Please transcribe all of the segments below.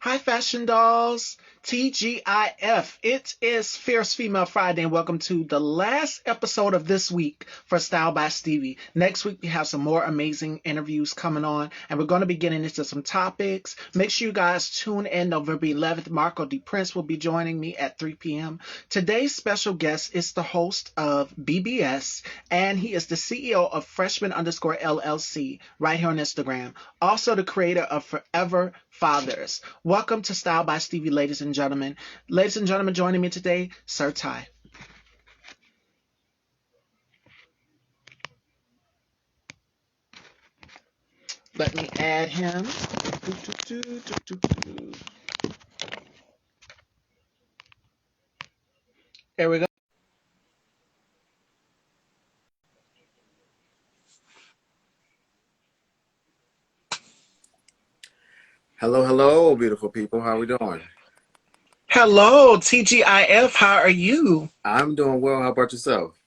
Hi, fashion dolls. TGIF. It is Fierce Female Friday, and welcome to the last episode of this week for Style by Stevie. Next week, we have some more amazing interviews coming on, and we're going to be getting into some topics. Make sure you guys tune in November 11th. Marco D. Prince will be joining me at 3 p.m. Today's special guest is the host of BBS, and he is the CEO of Freshman underscore LLC right here on Instagram. Also, the creator of Forever Fathers. Welcome to Style by Stevie, ladies and gentlemen. Ladies and gentlemen, joining me today, Sir Ty. Let me add him. There we go. Hello, hello, beautiful people. How we doing? Hello, TGIF. How are you? I'm doing well. How about yourself?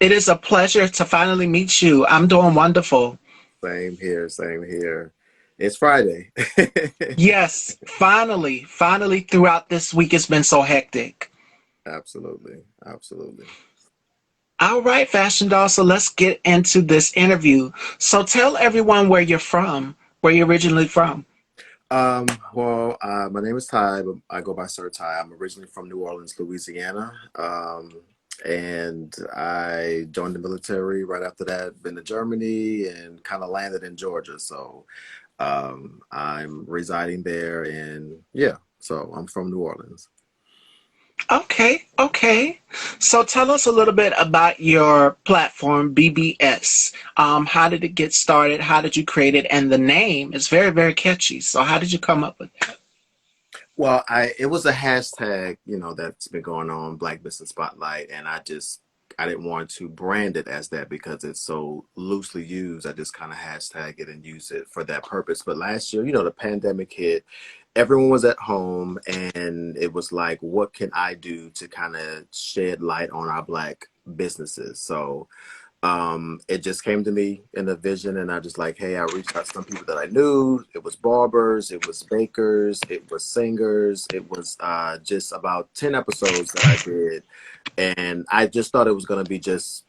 It is a pleasure to finally meet you. I'm doing wonderful. Same here, same here. It's Friday. Yes, finally, throughout this week, it's been so hectic. Absolutely, absolutely. All right, fashion doll. So let's get into this interview. So tell everyone where you're from, where you're originally from. My name is Ty, but I go by Sir Ty. I'm originally from New Orleans, Louisiana. And I joined the military right after that, been to Germany and kind of landed in Georgia. So I'm residing there and yeah, so I'm from New Orleans. Okay. So tell us a little bit about your platform, BBS. How did it get started? How did you create it? And the name is very, very catchy. So how did you come up with that? Well, it was a hashtag, that's been going on, Black Business Spotlight, and I didn't want to brand it as that because it's so loosely used. I just kind of hashtag it and use it for that purpose. But last year, the pandemic hit, everyone was at home, and it was like, what can I do to kind of shed light on our Black businesses? So it just came to me in a vision, and I just like, hey, I reached out to some people that I knew. It was barbers, it was bakers, it was singers, it was just about 10 episodes that I did, and I just thought it was going to be just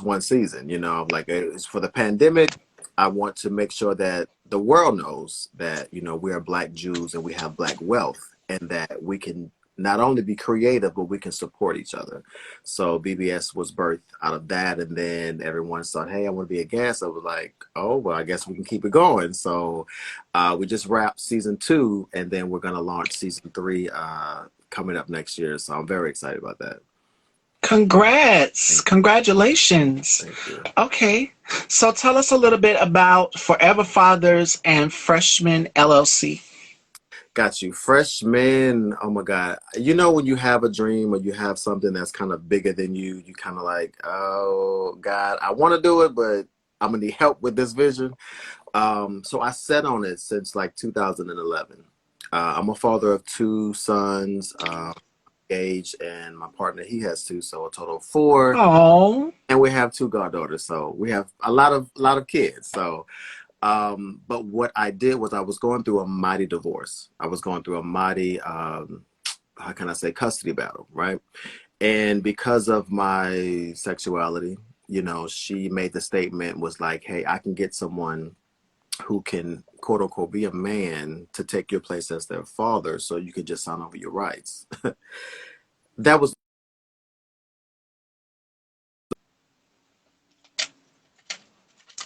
one season. Like, it's for the pandemic. I want to make sure that the world knows that we are Black Jews and we have Black wealth, and that we can not only be creative, but we can support each other. So BBS was birthed out of that. And then everyone thought, hey, I want to be a guest. I was like, oh, well, I guess we can keep it going. So we just wrapped season 2, and then we're going to launch season 3 coming up next year. So I'm very excited about that. Congrats. Thank you. Congratulations. Thank you. Okay. So tell us a little bit about Forever Fathers and Freshman LLC. Got you. Freshmen. Oh my God. When you have a dream or you have something that's kind of bigger than you kind of like, oh God, I want to do it, but I'm gonna need help with this vision. So I sat on it since like 2011. I'm a father of 2 sons, engaged, and my partner, he has 2, so a total of 4. Oh, And we have 2 goddaughters, so we have a lot of kids. So but what I did was I was going through a mighty divorce. I was going through a mighty, how can I say, custody battle, right? And because of my sexuality, she made the statement, was like, hey, I can get someone who can, quote unquote, be a man to take your place as their father, so you could just sign over your rights. That was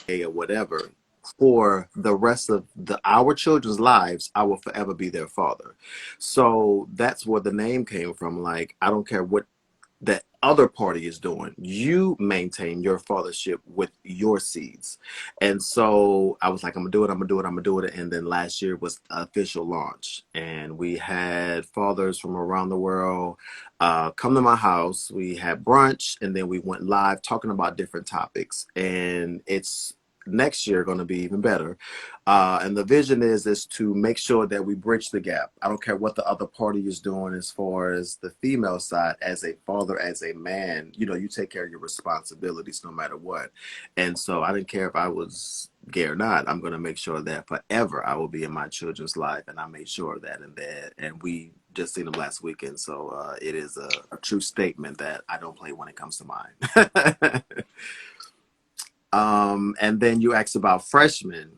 or whatever. For the rest of our children's lives, I will forever be their father. So that's where the name came from. Like, I don't care what that other party is doing, you maintain your fathership with your seeds. And so I was like, I'm gonna do it, I'm gonna do it, I'm gonna do it. And then last year was official launch, and we had fathers from around the world come to my house. We had brunch, and then we went live talking about different topics. And it's next year going to be even better. And the vision is to make sure that we bridge the gap. I don't care what the other party is doing as far as the female side. As a father, as a man, you know, you take care of your responsibilities no matter what. And so I didn't care if I was gay or not. I'm going to make sure that forever I will be in my children's life, and I made sure of that. And we just seen them last weekend, so it is a true statement that I don't play when it comes to mine. And then you asked about freshmen.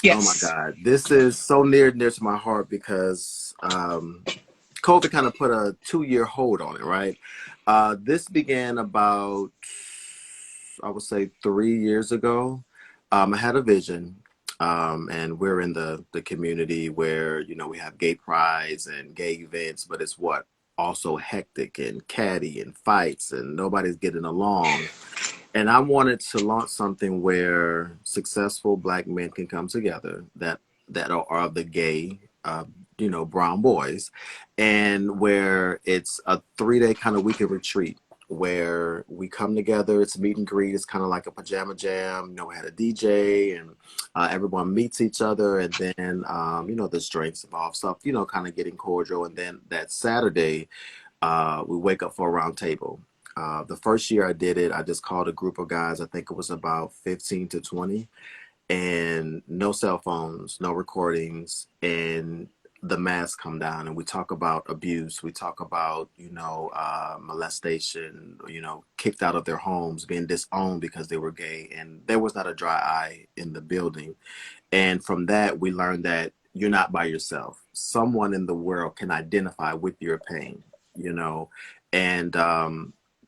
Oh my Yes. God, this is so near and dear to my heart because COVID kind of put a 2-year hold on it, right? This began about, I would say, 3 years ago. I had a vision, and we're in the community where, you know, we have gay prides and gay events, but it's what? Also hectic and catty and fights and nobody's getting along. And I wanted to launch something where successful Black men can come together that are the gay, you know, brown boys, and where it's a 3-day kind of weekend retreat where we come together. It's a meet and greet. It's kind of like a pajama jam. You know, we had a DJ and everyone meets each other, and then you know, there's drinks involved, stuff. You know, kind of getting cordial, and then that Saturday we wake up for a round table. The first year I did it, I just called a group of guys. I think it was about 15 to 20, and no cell phones, no recordings, and the masks come down, and we talk about abuse. We talk about, you know, molestation, you know, kicked out of their homes, being disowned because they were gay, and there was not a dry eye in the building. And from that, we learned that you're not by yourself. Someone in the world can identify with your pain, you know. And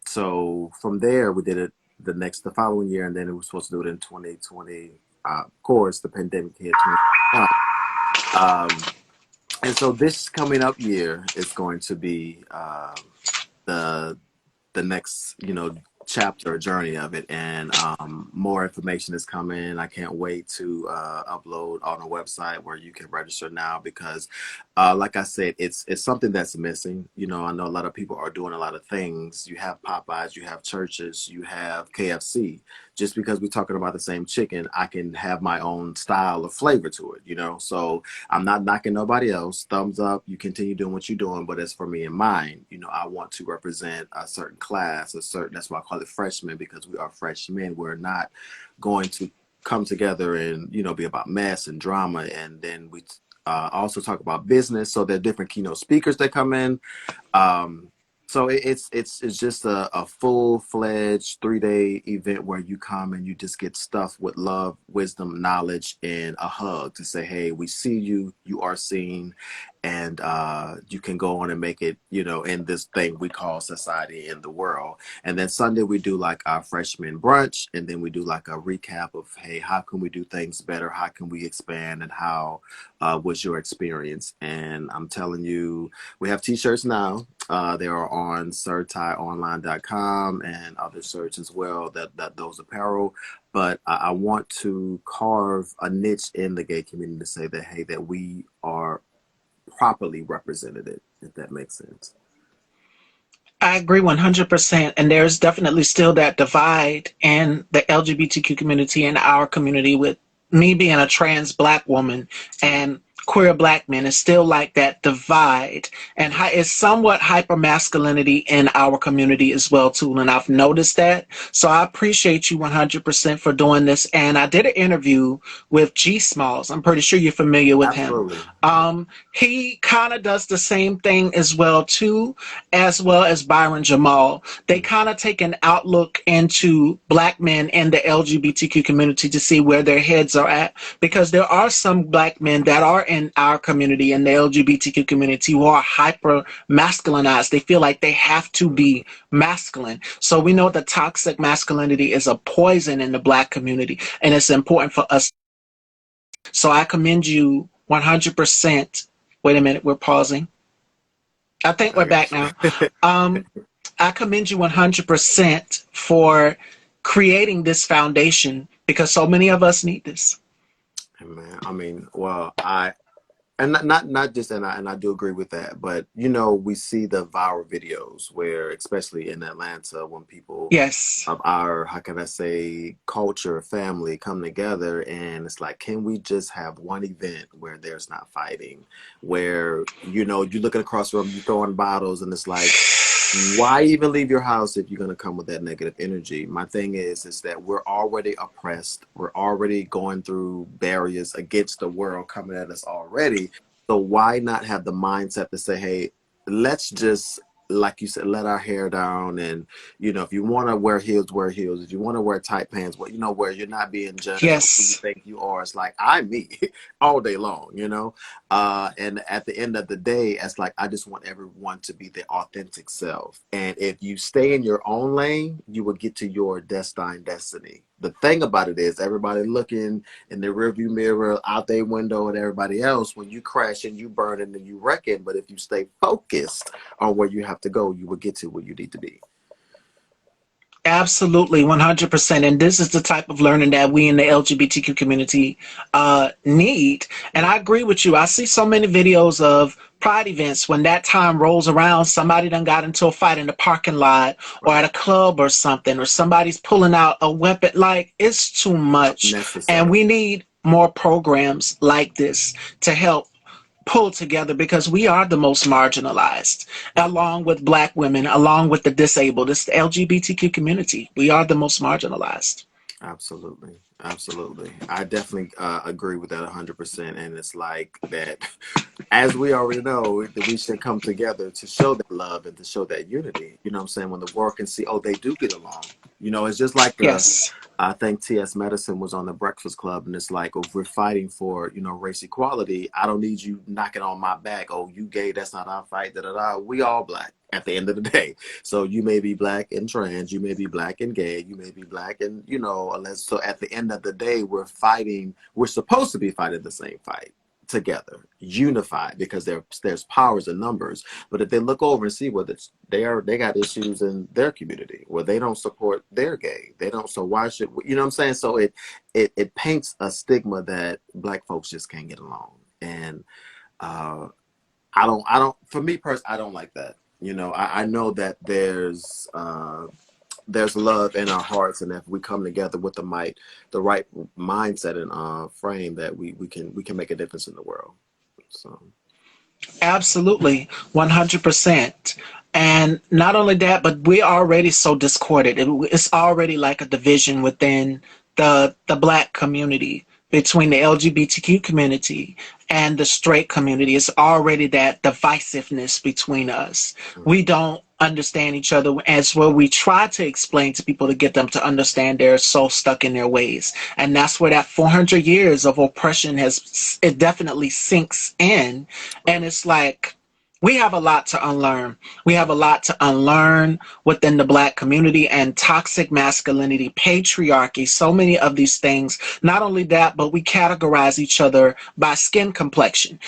so from there, we did it the following year, and then it was supposed to do it in 2020. Of course, the pandemic hit 2021. And so this coming up year is going to be the the next, you know, chapter or journey of it, and more information is coming. I can't wait to upload on a website where you can register now because like I said, it's something that's missing. You know, I know a lot of people are doing a lot of things. You have Popeyes, you have churches, you have KFC. Just because we're talking about the same chicken, I can have my own style of flavor to it, you know. So I'm not knocking nobody else. Thumbs up, you continue doing what you're doing. But as for me and mine, you know, I want to represent a certain class, that's why I call it freshmen, because we are freshmen. We're not going to come together and, you know, be about mess and drama. And then we also talk about business. So there are different keynote speakers that come in. So it's just a full-fledged 3-day event where you come and you just get stuffed with love, wisdom, knowledge, and a hug to say, hey, we see you, you are seen, and you can go on and make it, you know, in this thing we call society in the world. And then Sunday we do like our freshman brunch, and then we do like a recap of, hey, how can we do things better? How can we expand? And how was your experience? And I'm telling you, we have t-shirts now. They are on sirtyonline.com and other search as well, that those apparel. But I want to carve a niche in the gay community to say that, hey, that we are properly represented, if that makes sense. I agree 100%. And there's definitely still that divide in the LGBTQ community and our community, with me being a trans Black woman and queer Black men. It's still like that divide, and it's somewhat hyper masculinity in our community as well too. And I've noticed that. So I appreciate you 100% for doing this. And I did an interview with G Smalls. I'm pretty sure you're familiar with him. Absolutely. He kind of does the same thing as well too, as well as Byron Jamal. They kind of take an outlook into Black men and the LGBTQ community to see where their heads are at, because there are some Black men that are in our community and the LGBTQ community who are hyper masculinized. They feel like they have to be masculine. So we know that toxic masculinity is a poison in the Black community, and it's important for us. So I commend you 100%. Wait a minute, we're pausing. I think we're I back got you. now. I commend you 100% for creating this foundation, because so many of us need this. Man, I mean, well, I And not just, and I do agree with that, but you know, we see the viral videos where, especially in Atlanta, when people Yes. of our, how can I say, culture, family come together, and it's like, can we just have one event where there's not fighting, where, you know, you look at across the room, you throwing bottles, and it's like, why even leave your house if you're going to come with that negative energy? My thing is that we're already oppressed. We're already going through barriers against the world coming at us already. So why not have the mindset to say, hey, let's just, like you said, let our hair down. And, you know, if you want to wear heels, wear heels. If you want to wear tight pants, well, you know, where you're not being judged for who you Yes. think you are. It's like, I'm me all day long, you know? And at the end of the day, it's like I just want everyone to be their authentic self. And if you stay in your own lane, you will get to your destined destiny. The thing about it is, everybody looking in the rearview mirror, out their window, and everybody else. When you crash and you burn and then you reckon, but if you stay focused on where you have to go, you will get to where you need to be. Absolutely, 100%. And this is the type of learning that we in the LGBTQ community need. And I agree with you. I see so many videos of pride events. When that time rolls around, somebody done got into a fight in the parking lot or Right. at a club or something, or somebody's pulling out a weapon. Like, it's too much. And Unnecessary. we need more programs like this to help pull together, because we are the most marginalized, along with Black women, along with the disabled. It's the LGBTQ community. We are the most marginalized. Absolutely. Absolutely. I definitely agree with that 100%. And it's like that, as we already know, that we should come together to show that love and to show that unity. You know what I'm saying? When the world can see, oh, they do get along. You know, it's just like Yes. I think T.S. Medicine was on the Breakfast Club, and it's like, if we're fighting for, you know, race equality, I don't need you knocking on my back. Oh, you gay? That's not our fight. Da da da. We all black at the end of the day. So you may be black and trans, you may be black and gay, you may be black and, you know, unless, so at the end of the day, we're fighting. We're supposed to be fighting the same fight together, unified, because there's powers in numbers. But if they look over and see whether they got issues in their community where they don't support their gay, they don't. So why should we, you know what I'm saying? So it paints a stigma that black folks just can't get along. And uh, I don't. For me personally, I don't like that. You know, I know that there's love in our hearts, and if we come together with the right mindset and frame, that we can make a difference in the world. So Absolutely, 100%. And not only that, but we're already so discorded. It's already like a division within the Black community, between the LGBTQ community and the straight community. It's already that divisiveness between us. mm, We don't understand each other, as well. We try to explain to people to get them to understand, they're so stuck in their ways. And that's where that 400 years of oppression has, it definitely sinks in. And right. it's like, we have a lot to unlearn. We have a Mhm. lot to unlearn within the Black community, and toxic masculinity, patriarchy, so many of these things. Not only that, but we categorize each other by skin complexion.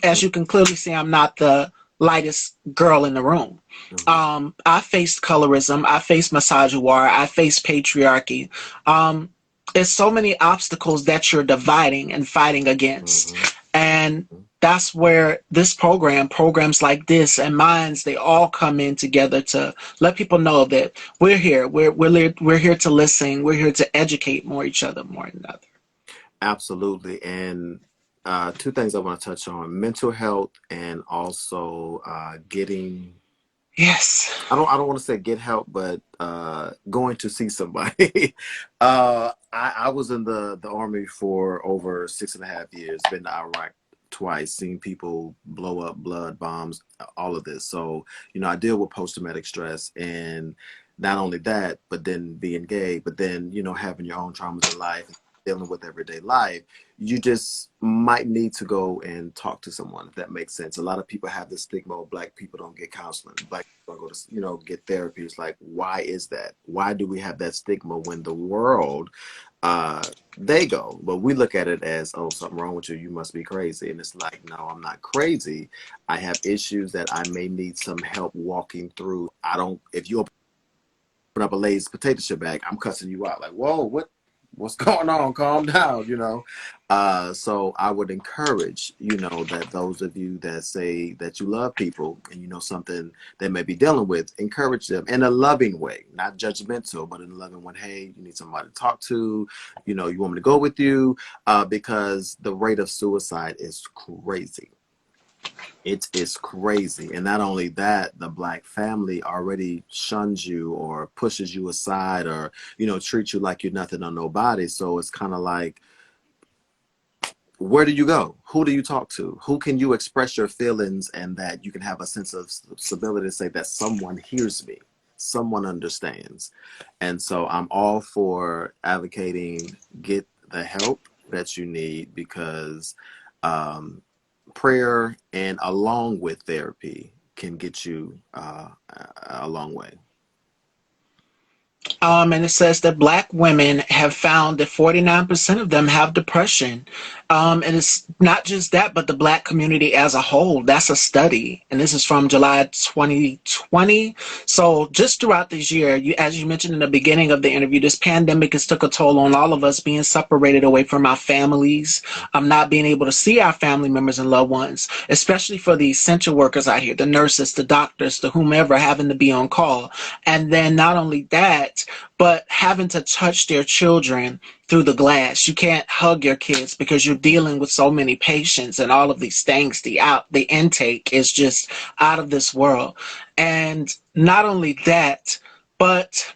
As you can clearly see, I'm not the lightest girl in the room. Mhm. I faced colorism, I faced misogynoir, I faced patriarchy. Um, it's so many obstacles that you're dividing and fighting against. Mhm. And Mhm. that's where this programs like this and mines, they all come in together to let people know that we're here. We're here to listen. We're here to educate more each other, more than other. Absolutely. And two things I want to touch on: mental health, and also getting. Yes. I don't want to say get help, but going to see somebody. I was in the army for over 6.5 years. Been to Iraq twice, seen people blow up, blood bombs, all of this. So you know, I deal with post traumatic stress, and not only that, but then being gay, but then, you know, having your own traumas in life, dealing with everyday life, you just might need to go and talk to someone, if that makes sense. A lot of people have this stigma of black people don't get counseling, black people don't go to, you know, get therapy. It's like, why is that? Why do we have that stigma when the world, they go, but we look at it as, oh, something wrong with you, you must be crazy. And it's like, no, I'm not crazy. I have issues that I may need some help walking through. I don't, if you open up a Lay's potato chip bag, I'm cussing you out like, whoa, what? what's going on? Calm down, you know. So I would encourage, you know, that those of you that say that you love people and you know something they may be dealing with, encourage them in a loving way, not judgmental, but in a loving one. Hey, you need somebody to talk to, you know, you want me to go with you, because the rate of suicide is crazy. It is crazy. And not only that, the black family already shuns you or pushes you aside or, you know, treats you like you're nothing or nobody. So it's kind of like, where do you go? Who do you talk to? Who can you express your feelings and that you can have a sense of stability to say that someone hears me, someone understands. And so I'm all for advocating get the help that you need because um, prayer and along with therapy can get you a long way. And it says that black women have found that 49% of them have depression. And it's not just that, but the black community as a whole. That's a study. And this is from July 2020. So just throughout this year, as you mentioned in the beginning of the interview, this pandemic has took a toll on all of us being separated away from our families, not being able to see our family members and loved ones, especially for the essential workers out here, the nurses, the doctors, the whomever having to be on call. And then not only that, but having to touch their children through the glass. You can't hug your kids because you're dealing with so many patients and all of these things. The intake is just out of this world. And not only that, but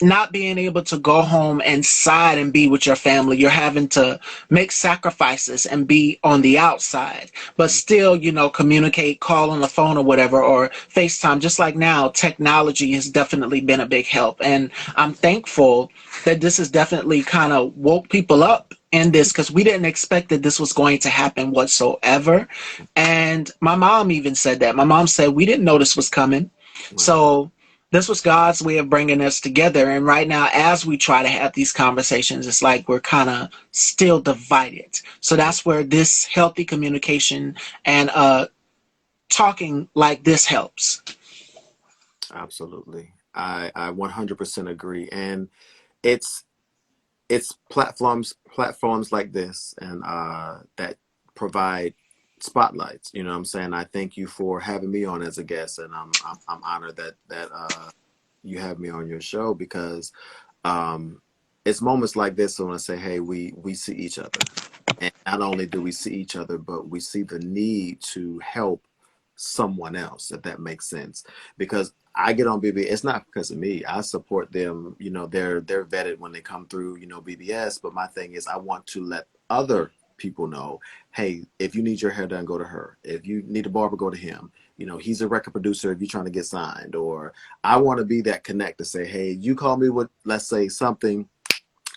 not being able to go home inside and be with your family. You're having to make sacrifices and be on the outside, but still, communicate, call on the phone or whatever, or FaceTime. Just like now, technology has definitely been a big help. And I'm thankful that this has definitely kind of woke people up in this because we didn't expect that this was going to happen whatsoever. And my mom even said that. My mom said, we didn't know this was coming. Wow. So this was God's way of bringing us together. And right now, as we try to have these conversations, it's like we're kind of still divided. So Mhm. that's where this healthy communication and talking like this helps. Absolutely. I 100% agree. And it's it's platforms like this and that provide spotlights. You know what I'm saying? I thank you for having me on as a guest, and I'm honored that you have me on your show because um, it's moments like this when I say, hey, we see each other, and not only do we see each other, but we see the need to help someone else, if that makes sense. Because I get on BB, it's not because of me. I support them. You know, they're vetted when they come through. You know, BBS. But my thing is, I want to let other people know, hey, if you need your hair done, go to her. If you need a barber, go to him. You know, he's a record producer if you're trying to get signed. Or I want to be that connect to say, hey, you call me with, let's say, something,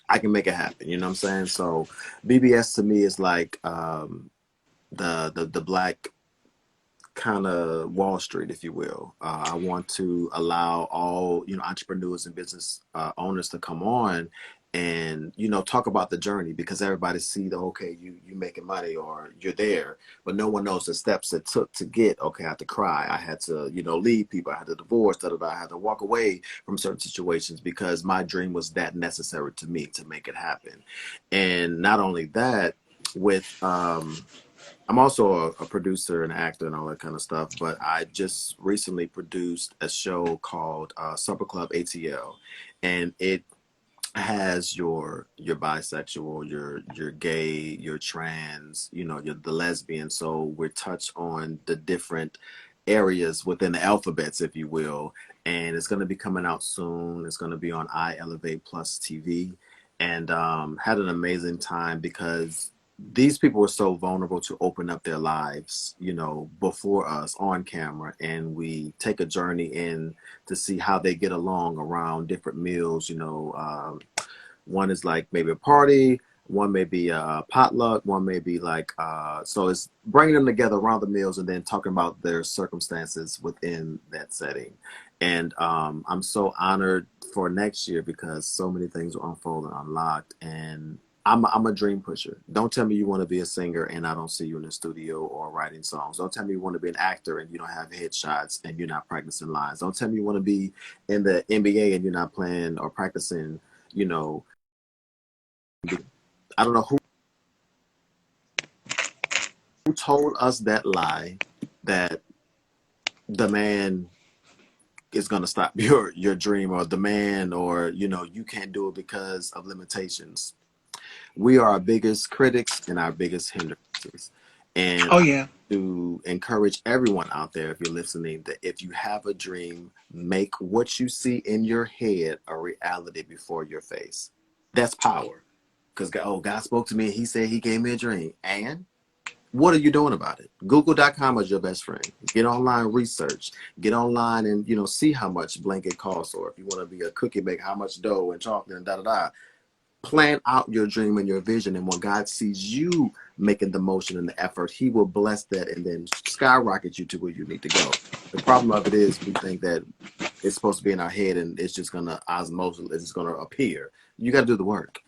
I can make it happen. You know what I'm saying? So BBS to me is like the black kind of Wall Street, if you will. I want to allow all entrepreneurs and business owners to come on and talk about the journey because everybody see the okay you making money or you're there, but no one knows the steps it took to get okay. I had to cry, I had to leave people, I had to divorce, I had to walk away from certain situations because my dream was that necessary to me to make it happen. And not only that, with I'm also a producer and actor and all that kind of stuff, but I just recently produced a show called Supper Club ATL, and it has your bisexual, your gay, your trans, your the lesbian. So we're touched on the different areas within the alphabets, if you will. And it's going to be coming out soon. It's going to be on I Elevate Plus TV, and had an amazing time because these people were so vulnerable to open up their lives, before us on camera, and we take a journey in to see how they get along around different meals. One is like maybe a party, one may be a potluck, one may be like so it's bringing them together around the meals and then talking about their circumstances within that setting. And I'm so honored for next year because so many things will unfold and unlocked. And I'm a dream pusher. Don't tell me you want to be a singer and I don't see you in the studio or writing songs. Don't tell me you want to be an actor and you don't have headshots and you're not practicing lines. Don't tell me you want to be in the NBA and you're not playing or practicing, you know, I don't know who told us that lie that the man is going to stop your dream, or the man, or you can't do it because of limitations. We are our biggest critics and our biggest hindrances. And Oh I yeah. to encourage everyone out there, if you're listening, that if you have a dream, make what you see in your head a reality before your face. That's power. Because God spoke to me. He said he gave me a dream. And what are you doing about it? Google.com is your best friend. Get online, research. Get online and see how much blanket costs, or if you want to be a cookie maker, how much dough and chocolate and da da da. Plan out your dream and your vision, and when God sees you making the motion and the effort, he will bless that and then skyrocket you to where you need to go. The problem of it is we think that it's supposed to be in our head and it's just gonna osmosis, it's just gonna appear. You got to do the work.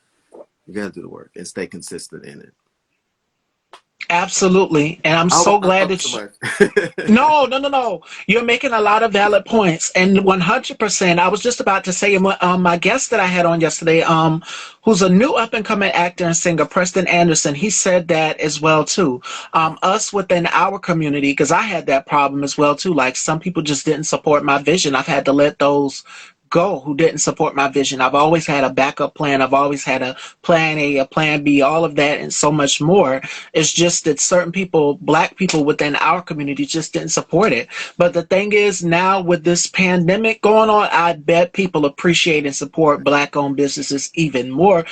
You got to do the work and stay consistent in it. Absolutely. And I'm I hope so I'm not glad talking that too much. no, no, no, no. You're making a lot of valid points, and 100%. I was just about to say, my guest that I had on yesterday, who's a new up and coming actor and singer, Preston Anderson, he said that as well too. Us within our community, because I had that problem as well too. Like some people just didn't support my vision. I've had to let those go who didn't support my vision. I've always had a backup plan. I've always had a plan A, a plan B, all of that, and so much more. It's just that certain people, black people within our community, just didn't support it. But the thing is, now with this pandemic going on, I bet people appreciate and support black owned businesses even more,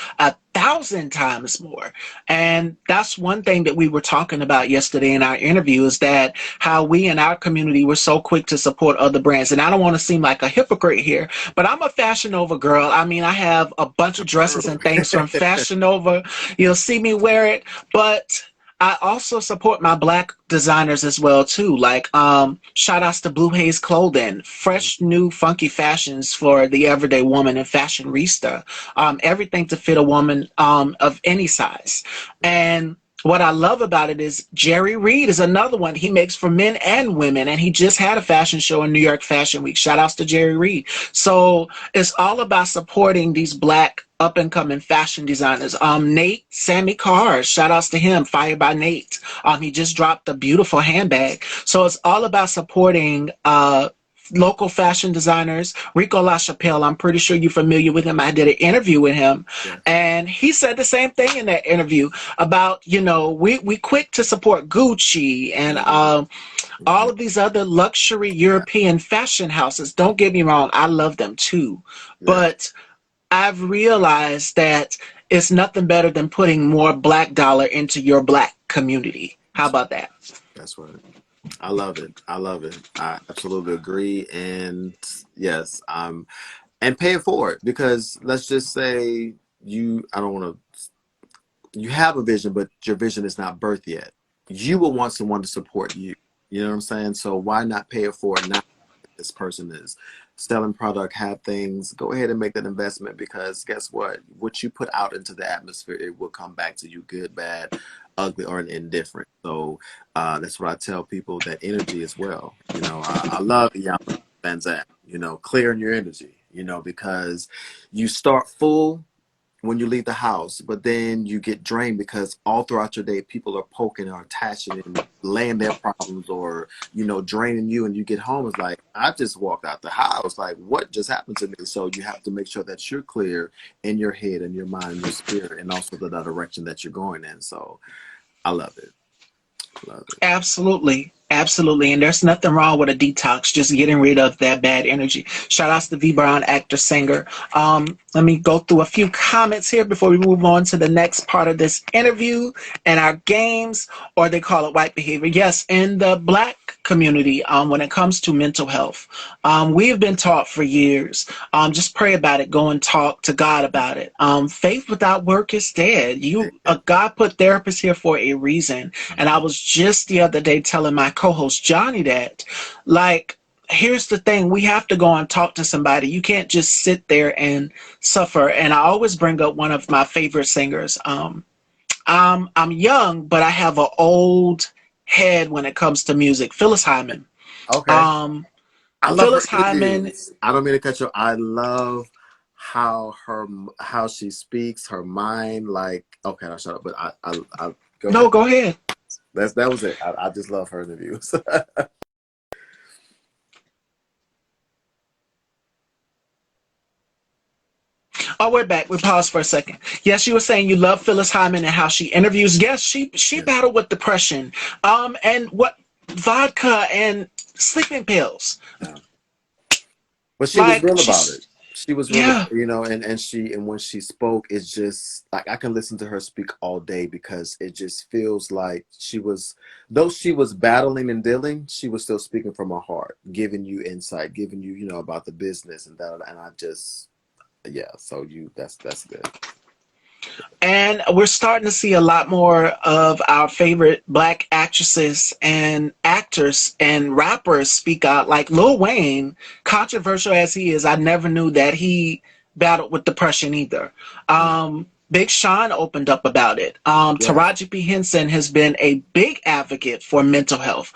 1,000 times more. And that's one thing that we were talking about yesterday in our interview, is that how we in our community were so quick to support other brands. And I don't want to seem like a hypocrite here, but I'm a Fashion Nova girl. I mean, I have a bunch of dresses and things from Fashion Nova. You'll see me wear it, but I also support my black designers as well too. Like shout outs to Blue Haze Clothing, fresh new funky fashions for the everyday woman, and Fashionista. Everything to fit a woman of any size. And what I love about it is Jerry Reed is another one. He makes for men and women, and he just had a fashion show in New York Fashion Week. Shout outs to Jerry Reed. So it's all about supporting these black up and coming fashion designers. Nate Sammy Carr, shout outs to him, Fired by Nate. He just dropped a beautiful handbag. So it's all about supporting local fashion designers. Rico LaChapelle, I'm pretty sure you're familiar with him. I did an interview with him, Yes. and he said the same thing in that interview about, we quick to support Gucci and all of these other luxury Yeah. European fashion houses. Don't get me wrong, I love them too. Yeah. But I've realized that it's nothing better than putting more black dollar into your black community. How That's right. about that? That's right. I love it. I love it. I absolutely agree. And yes, and pay it forward, because let's just say I don't want to, you have a vision, but your vision is not birthed yet. You will want someone to support you. You know what I'm saying? So why not pay it forward now? This person is selling product, have things, go ahead and make that investment, because guess what you put out into the atmosphere, it will come back to you, good, bad, ugly, or indifferent. So that's what I tell people, that energy as well. I love the Van Zandt, clearing your energy, because you start full when you leave the house, but then you get drained because all throughout your day, people are poking or attaching and laying their problems, or, draining you. And you get home, it's like, I just walked out the house. Like, what just happened to me? So you have to make sure that you're clear in your head and your mind and your spirit, and also the direction that you're going in. So I love it. Love it. Absolutely. Absolutely. And there's nothing wrong with a detox, just getting rid of that bad energy. Shout outs to V Brown, actor, singer. Let me go through a few comments here before we move on to the next part of this interview and our games, or they call it white behavior. Yes, in the black community, when it comes to mental health, we have been taught for years, just pray about it, go and talk to God about it. Faith without work is dead. God put therapists here for a reason. And I was just the other day telling my co-host Johnny that, like, here's the thing, we have to go and talk to somebody. You can't just sit there and suffer. And I always bring up one of my favorite singers. I'm young, but I have an old head when it comes to music. Phyllis Hyman. Okay. Um, I love her Phyllis Hyman. interviews. I don't mean to cut you. I love how she speaks, her mind. Like, okay, I'll shut up. But I go No, ahead. go ahead. That was it. I just love her interviews. Oh, we're back. We paused for a second. Yes, you were saying you love Phyllis Hyman and how she interviews. Yes, she Yeah. battled with depression. And what vodka and sleeping pills. Yeah. But she was Like real about she's it. She was real, yeah. and when she spoke, it's just like I can listen to her speak all day because it just feels like though she was battling and dealing, she was still speaking from her heart, giving you insight, giving you, about the business and that, and I just, yeah. So that's good. And we're starting to see a lot more of our favorite black actresses and actors and rappers speak out. Like Lil Wayne, controversial as he is, I never knew that he battled with depression either. Big Sean opened up about it. Yes. Taraji P. Henson has been a big advocate for mental health.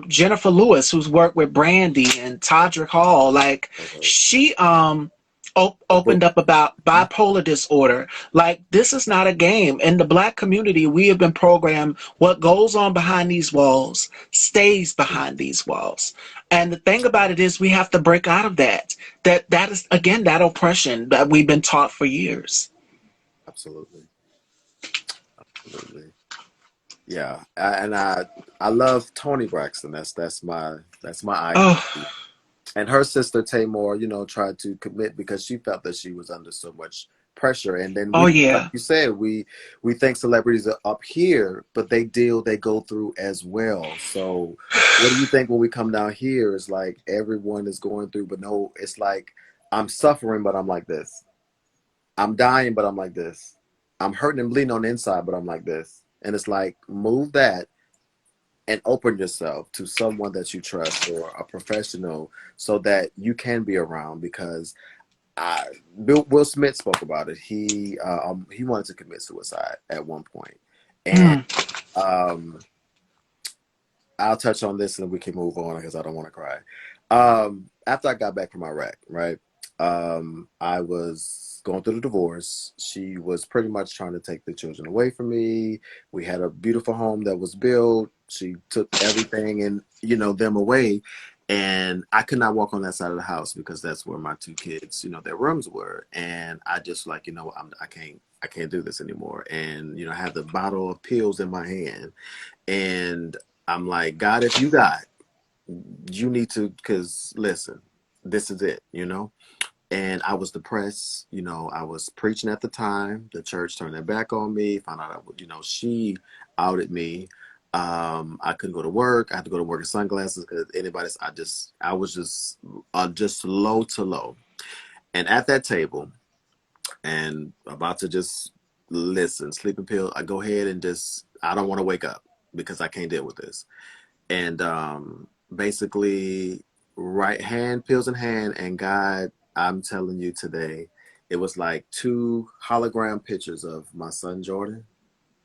Jennifer Lewis, who's worked with Brandy and Todrick Hall, like Okay. she The opened book. up about bipolar disorder. Like, this is not a game. In the black community, we have been programmed what goes on behind these walls stays behind these walls. And the thing about it is we have to break out of that. That is again that oppression that we've been taught for years. Absolutely. Absolutely. Yeah. I love Tony Braxton. That's my idol. Oh, And her sister Tamor, tried to commit because she felt that she was under so much pressure. And then oh like yeah. you said, we think celebrities are up here, but they go through as well. So what do you think when we come down here? It's like everyone is going through, but no, it's like I'm suffering, but I'm like this. I'm dying, but I'm like this. I'm hurting and bleeding on the inside, but I'm like this. And it's like move that and open yourself to someone that you trust or a professional so that you can be around because Will Smith spoke about it. He wanted to commit suicide at one point, and Mm, um, I'll touch on this and we can move on because I don't want to cry. After I got back from Iraq, right? I was going through the divorce. She was pretty much trying to take the children away from me. We had a beautiful home that was built. She took everything and them away, and I could not walk on that side of the house because that's where my two kids, their rooms were, and I just like I can't do this anymore, and I had the bottle of pills in my hand, and I'm like, God, if you need to, because listen, this is it. And I was depressed. I was preaching at the time. The church turned their back on me. Found out, she outed me. I couldn't go to work. I had to go to work in sunglasses because I was just low to low. And at that table, and about to just listen, sleeping pill. I go ahead and I don't want to wake up because I can't deal with this. And basically, right hand, pills in hand, and God, I'm telling you today, it was like two hologram pictures of my son Jordan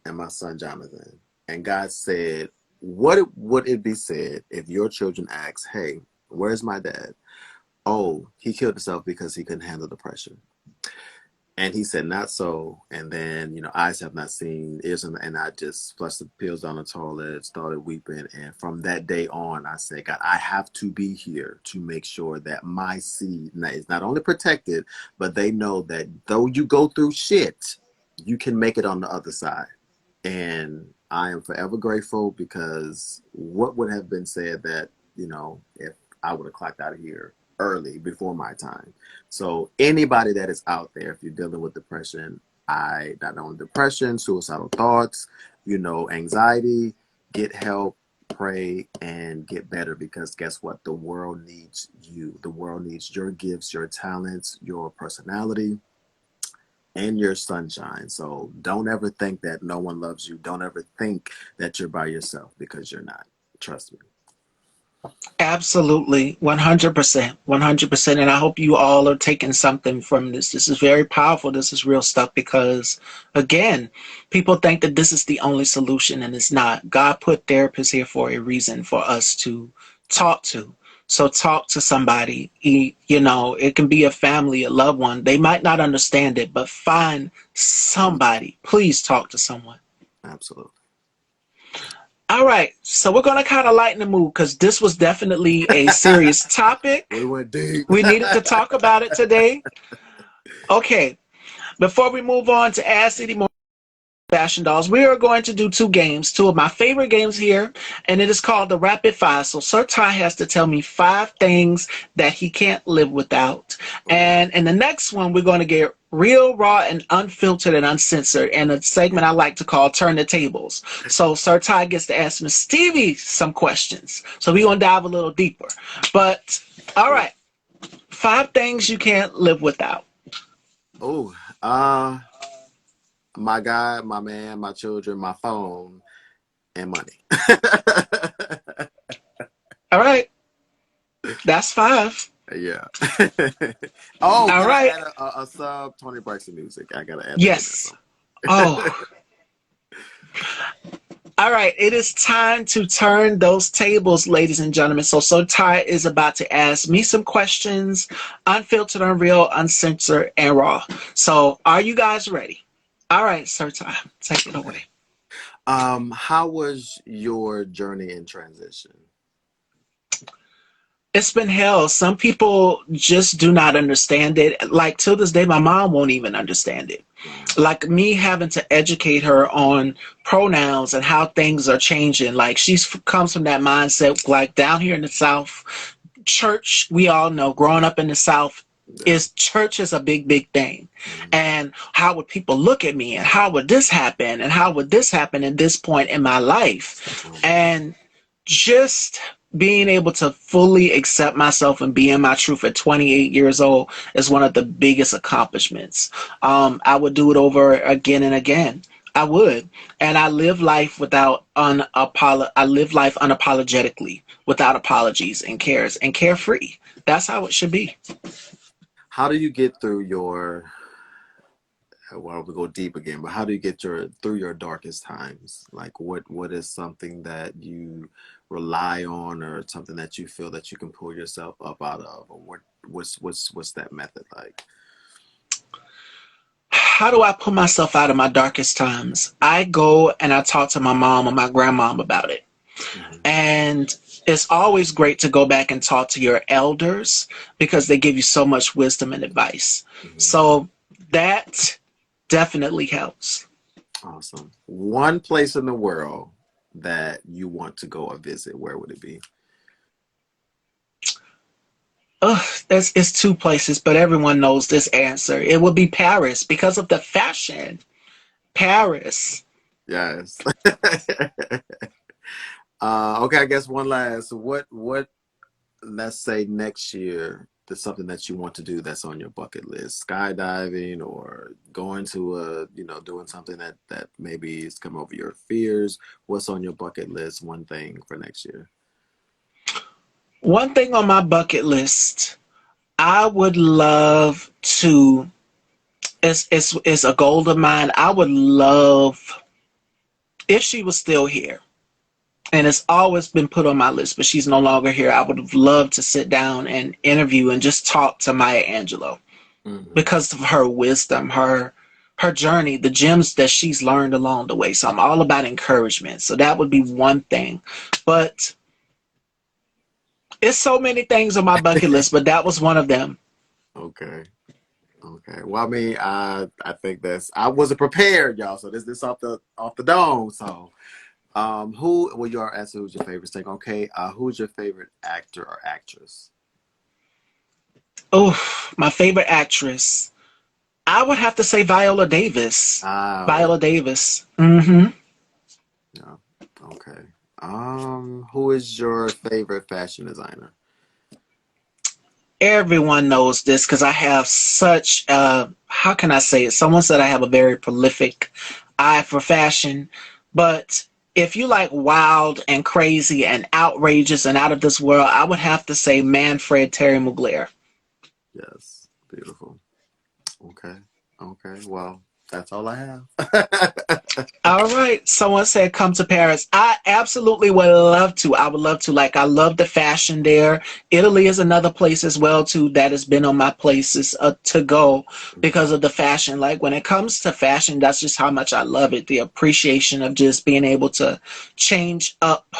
and my son Jonathan. And God said, what would it be said if your children ask, hey, where's my dad? Oh, he killed himself because he couldn't handle the pressure. And he said, not so. And then, eyes have not seen, ears, and I just flushed the pills down the toilet, started weeping. And from that day on, I said, God, I have to be here to make sure that my seed is not only protected, but they know that though you go through shit, you can make it on the other side. And I am forever grateful because what would have been said that, if I would have clocked out of here early before my time. So anybody that is out there, if you're dealing with depression, I not only depression, suicidal thoughts, anxiety, get help, pray, and get better because guess what? The world needs you. The world needs your gifts, your talents, your personality and your sunshine. So don't ever think that no one loves you. Don't ever think that you're by yourself because you're not. Trust me. absolutely, 100%, 100%. And I hope you all are taking something from this. This is very powerful. This is real stuff because, again, people think that this is the only solution, and it's not. God put therapists here for a reason for us to talk to. So talk to somebody. It can be a family, a loved one. They might not understand it, but find somebody. Please talk to someone. Absolutely. All right. So we're going to kind of lighten the mood because this was definitely a serious We topic. went deep. We needed to talk about it today. Okay. Before we move on to Ask City More Fashion Dolls, we are going to do two of my favorite games here, and it is called the Rapid Fire. So Sir Ty has to tell me 5 things that he can't live without. Ooh. And in the next one, we're going to get real, raw, and unfiltered and uncensored, and a segment I like to call Turn the Tables. So Sir Ty gets to ask Miss Stevie some questions. So we're going to dive a little deeper. But, all right, 5 things you can't live without. Oh, my guy, my man, my children, my phone, and money. All right, that's 5. Yeah. Oh, All can I right. add a sub Tony Braxton music? I gotta add that in there. Yes. Oh, all right. It is time to turn those tables, ladies and gentlemen. So Ty is about to ask me some questions, unfiltered, unreal, uncensored, and raw. So, are you guys ready? All right, Sir Ty, take it away. Okay. How was your journey in transition? It's been hell. Some people just do not understand it. Like, till this day, my mom won't even understand it. Wow. Like, me having to educate her on pronouns and how things are changing. Like, comes from that mindset, like down here in the South, church, we all know, growing up in the South, Yeah. is church is a big thing. Mhm. And how would people look at me, and how would this happen, and how would this happen at this point in my life? Oh my God. And just being able to fully accept myself and be in my truth at 28 years old is one of the biggest accomplishments. I would do it over again and again. I would. And I live life I live life unapologetically, without apologies and cares, and carefree. That's how it should be. How do you get through your well, we go deep again, but how do you get through your darkest times? Like what is something that you rely on or something that you feel that you can pull yourself up out of? Or what's that method like? How do I pull myself out of my darkest times? I go and I talk to my mom or my grandmom about it. Hmm. And it's always great to go back and talk to your elders because they give you so much wisdom and advice. Hmm. So that definitely helps. Awesome. One place in the world that you want to go or visit, where would it be? Ugh, it's 2 places, but everyone knows this answer. It would be Paris because of the fashion. Paris. Yes. Okay, I guess one last. What let's say next year there's something that you want to do that's on your bucket list, skydiving or going to doing something that maybe is come over your fears. What's on your bucket list, one thing for next year? One thing on my bucket list, I would love to. It's a goal of mine. I would love if she was still here, and it's always been put on my list, but she's no longer here. I would have loved to sit down and interview and just talk to Maya Angelou Hmm. because of her wisdom, her journey, the gems that she's learned along the way. So I'm all about encouragement. So that would be one thing. But it's so many things on my bucket list, but that was one of them. Okay. Okay. Well, I mean, I think that's I wasn't prepared, y'all. So this off the dome. So who well you are asking who's your favorite thing. Okay. Who's your favorite actor or actress? Oh, my favorite actress. I would have to say Viola Davis. Oh, Viola Davis. Hmm. yeah. Okay. Who is your favorite fashion designer? Everyone knows this because I have such how can I say it? Someone said I have a very prolific eye for fashion, but if you like wild and crazy and outrageous and out of this world, I would have to say Manfred Terry Mugler. Yes. Beautiful. Okay. Okay. Well, That's all I have. All right. Someone said come to Paris. I absolutely would love to. I would love to. Like, I love the fashion there. Italy is another place as well too that has been on my places to go because of the fashion. Like, when it comes to fashion, that's just how much I love it. The appreciation of just being able to change up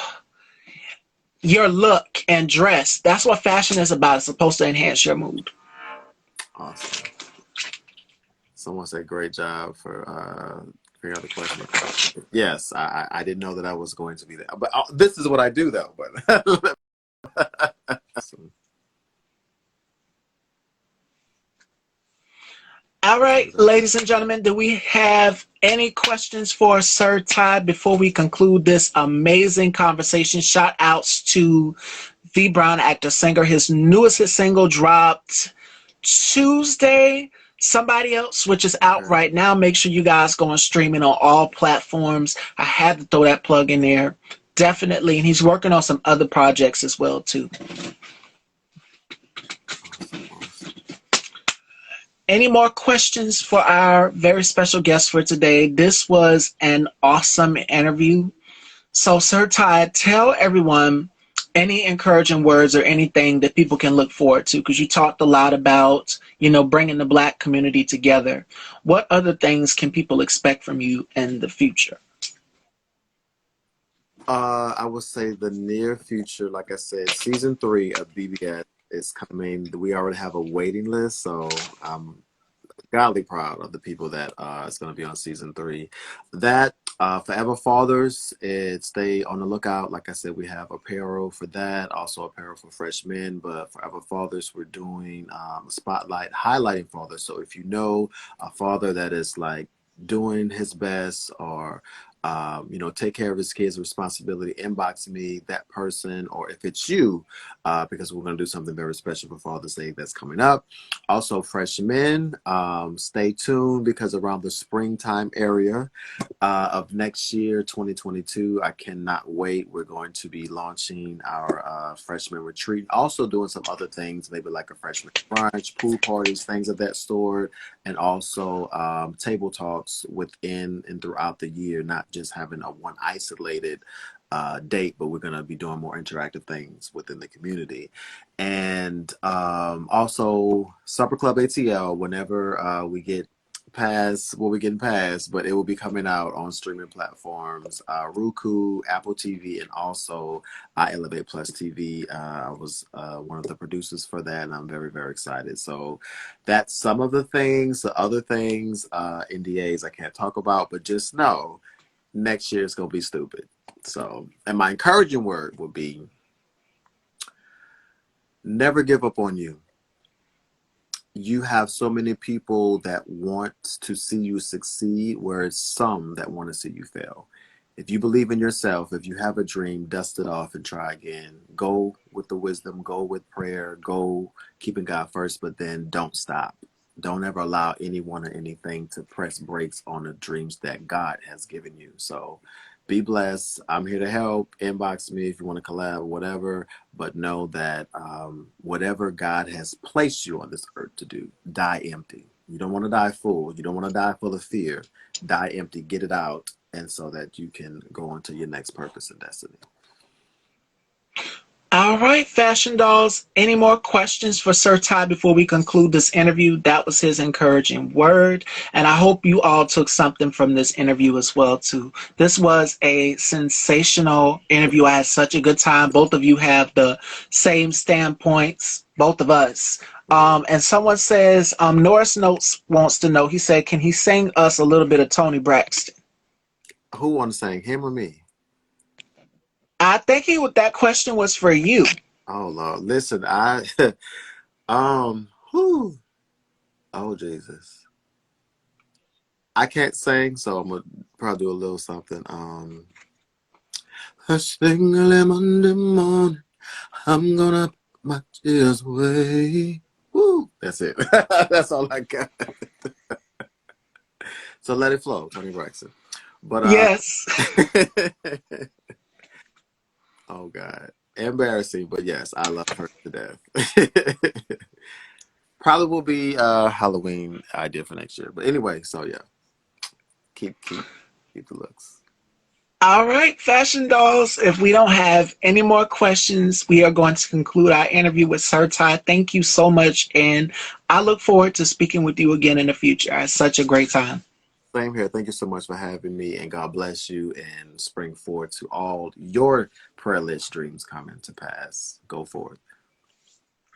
your look and dress. That's what fashion is about. It's supposed to enhance your mood. Awesome. Someone said great job for figuring out the question. Yes, I didn't know that I was going to be there, but this is what I do though. But awesome. All What right, is that? ladies and gentlemen, do we have any questions for Sir Ty before we conclude this amazing conversation? Shout outs to the Brown actor singer. His newest hit single dropped Tuesday. Somebody Else, which is out Okay. right now. Make sure you guys go and stream it on all platforms. I had to throw that plug in there. Definitely. And he's working on some other projects as well, too. Awesome. Awesome. Any more questions for our very special guest for today? This was an awesome interview. So, Sir Ty, tell everyone any encouraging words or anything that people can look forward to, because you talked a lot about, bringing the Black community together. What other things can people expect from you in the future? I would say the near future, like I said, season 3 of BBS is coming. We already have a waiting list, so I'm godly proud of the people that is going to be on season 3. That Forever Fathers, stay on the lookout. Like I said, we have apparel for that, also apparel for freshmen. But Forever Fathers, we're doing a spotlight highlighting fathers. So if you know a father that is like doing his best or take care of his kids' responsibility, inbox me that person, or if it's you, because we're going to do something very special for Father's Day that's coming up. Also, freshmen, stay tuned because around the springtime area of next year, 2022, I cannot wait. We're going to be launching our freshman retreat, also doing some other things, maybe like a freshman brunch, pool parties, things of that sort, and also table talks within and throughout the year, not just having a one isolated date, but we're going to be doing more interactive things within the community. And also Supper Club ATL, whenever we get past what we're getting past, but it will be coming out on streaming platforms, Roku, Apple TV, and also Elevate Plus TV. I was one of the producers for that, and I'm very, very excited. So that's some of the things. The other things, NDAs I can't talk about, but just know next year is going to be stupid. So, and my encouraging word would be never give up on you. You have so many people that want to see you succeed, whereas some that want to see you fail. If you believe in yourself, if you have a dream, dust it off and try again. Go with the wisdom, go with prayer, go keeping God first, but then don't stop. Don't ever allow anyone or anything to press brakes on the dreams that God has given you. So be blessed. I'm here to help. Inbox me if you want to collab, whatever. But know that whatever God has placed you on this earth to do, die empty. You don't want to die full. You don't want to die full of fear. Die empty. Get it out, and so that you can go on to your next purpose and destiny. All right, fashion dolls. Any more questions for Sir Ty before we conclude this interview? That was his encouraging word. And I hope you all took something from this interview as well, too. This was a sensational interview. I had such a good time. Both of you have the same standpoints, both of us. And someone says, Norris Notes wants to know, he said, can he sing us a little bit of Tony Braxton? Who wants to sing, him or me? I think that question was for you. Oh Lord, listen, who? Oh Jesus, I can't sing, so I'm gonna probably do a little something. I sing early Monday morning. I'm gonna put my tears away. Woo! That's it. That's all I got. So let it flow, Tony Braxton. But Yes. oh God, embarrassing. But yes, I love her to death. Probably will be Halloween idea for next year. But anyway, so yeah. keep the looks. All right, fashion dolls. If we don't have any more questions, we are going to conclude our interview with Sir Ty. Thank you so much, and I look forward to speaking with you again in the future. I had such a great time. Same here. Thank you so much for having me, and God bless you and spring forward to all your prayer list dreams coming to pass. Go forward.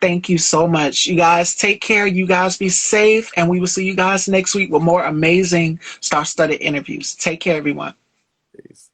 Thank you so much. You guys take care. You guys be safe, and we will see you guys next week with more amazing star-studded interviews. Take care, everyone. Peace.